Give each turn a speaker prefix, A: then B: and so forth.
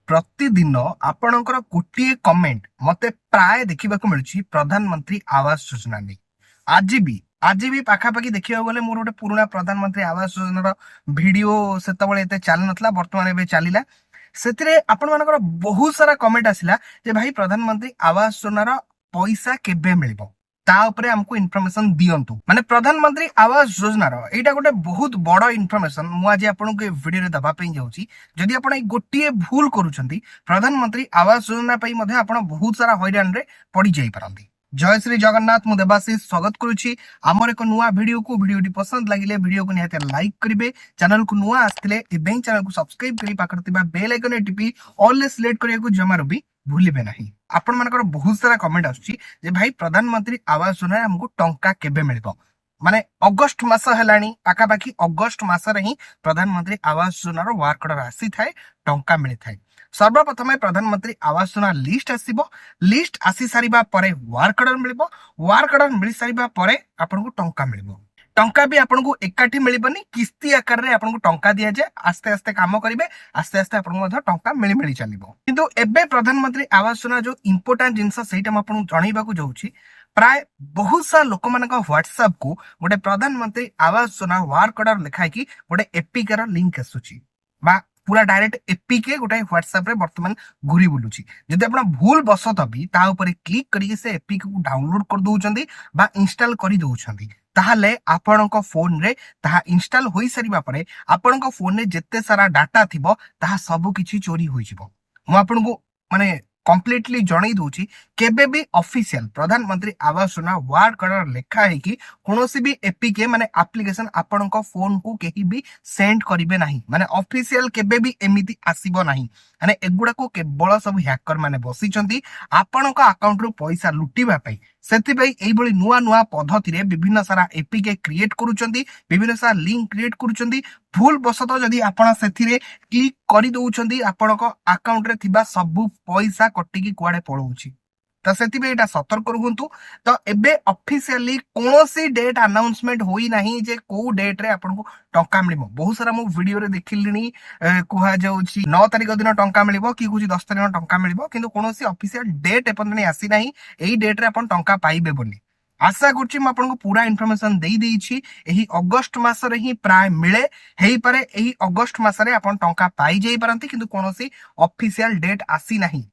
A: प्रतिदिन आपणकर गोटे कमेंट मते प्राय देखा मिलूँ प्रधानमंत्री आवास योजना नहीं आज भी पाखापाखि देखा गले मोर गोटे पुराना प्रधानमंत्री आवास योजना भिडियो से चल ना बर्तमान चलला से आपण मानकर बहुत सारा कमेंट आसला जे भाई प्रधानमंत्री आवास योजना पैसा केबे मिलिबो ता उपरे हमको इनफॉरमेशन दियंतु माने प्रधानमंत्री आवास योजना एटा गोटे बहुत बड़ इनफॉरमेशन मु आज आपनको ए वीडियो रे दबा पई जाउची जदि आपण ए गोटिए भूल करूछंती प्रधानमंत्री आवास योजना पई मध्ये आपण बहुत सारा हैरान रे पड़ी जाई परंती। जय श्री जगन्नाथ मु देवाशीष स्वागत करूची आमर एक नुआ वीडियोटी पसंद लागिले वीडियो को निहाते लाइक करिवे चैनल को नुआ आस्तिले एबें चैनल को सब्सक्राइब करी पाकर तिबा बेल आइकन टिपी ऑल सिलेक्ट करिया को जमारो भी भूलिबे नाही। आपण मानकर बहुत सारा कमेंट आछी जे भाई प्रधानमंत्री आवास योजना हमको टंका केबे मिलबो माने अगस्त मास हेलानी पाखापाखि अगस्त मास रे ही प्रधानमंत्री आवास योजना रो वर्क ऑर्डर आसी थाए टंका मिली थाए। सर्वप्रथम प्रधानमंत्री आवास योजना लिस्ट आसीबो लिस्ट आसी सारिबा परे वर्क ऑर्डर मिलिबो वर्क ऑर्डर मिली सारिबा परे आपनको टंका मिलिबो टंका भी आपनको एकाठी मिलिबनी किस्ती आकार रे आपनको टंका दिया जाए आस्ते आस्ते काम करिवे आस्ते आस्ते आपनको मध टंका मिली मिली चलिबो किंतु एबे प्रधानमंत्री आवास योजना जो इंपोर्टेंट जिंस सेटा म आपनको जणैबा को जाउची प्राय बहुत सा लोक मानक व्हाट्सएप को गोटे प्रधानमंत्री आवास योजना वर्क ऑर्डर लिखाई कि गोटे एपीके रो लिंक आसुची बा पूरा डायरेक्ट एपीके गोटे व्हाट्सएप रे वर्तमान घुरी बुलुची जदि आपण भूल बसत भी ता ऊपर क्लिक करी से एपीके को डाउनलोड कर दोउचंदी बा इंस्टॉल करी दोउचंदी ताहले आपणक फोन रे ताहा इंस्टॉल होई सरीबा परे आपणक फोन रे जत्ते सारा डाटा थिबो ताहा सब किछि चोरी होई जिवो मु आपणको माने कंप्लीटली जणई दूची केबे भी ऑफिशियल प्रधानमंत्री आवास योजना वर्क ऑर्डर लिखा है कि कोनोसी भी एपीके माने एप्लीकेशन आपणक फोन को केही भी सेंड करिवे नाही माने ऑफिशियल केबे भी एमिति आसीबो नाही माने एगुडा को केवल सब हैकर माने बसिचंती आपणक अकाउंट रो पैसा लुटिबा पई सेति पई एई बळी नुवा नुवा पद्धति रे विभिन्न सारा एपीके क्रिएट करूचंती विभिन्न सारा लिंक क्रिएट करूचंती भूल बसत जदि आपण सेथिरे क्लिक करि दउचंती आपणक अकाउंट रे थिबा सब पैसा कटिकी कुआडे पळौची तो सेति पे एटा सतर्क रहंतु। तो एबे ऑफिशियली कोनोसी डेट अनाउंसमेंट होई नाही जे को डेट रे आपनको टंका मिलिबो बहुत सारा मो वीडियो रे देखिलिनी कुहा जाउची 9 तारिख दिन टंका मिलिबो कि कुछ 10 तारिख टंका मिलिबो किंतु कोनोसी ऑफिशियल डेट एपन आसी नाही एई डेट रे आपन टंका पाइबे बोली आशा करछि म आपनको पूरा इन्फॉर्मेशन देई देइछि एही अगस्त मास रे ही प्राय मिले हेई पारे एही अगस्त मास रे आपन टंका पाई जाई परंती किंतु कोनोसी ऑफिशियल डेट आसी नाही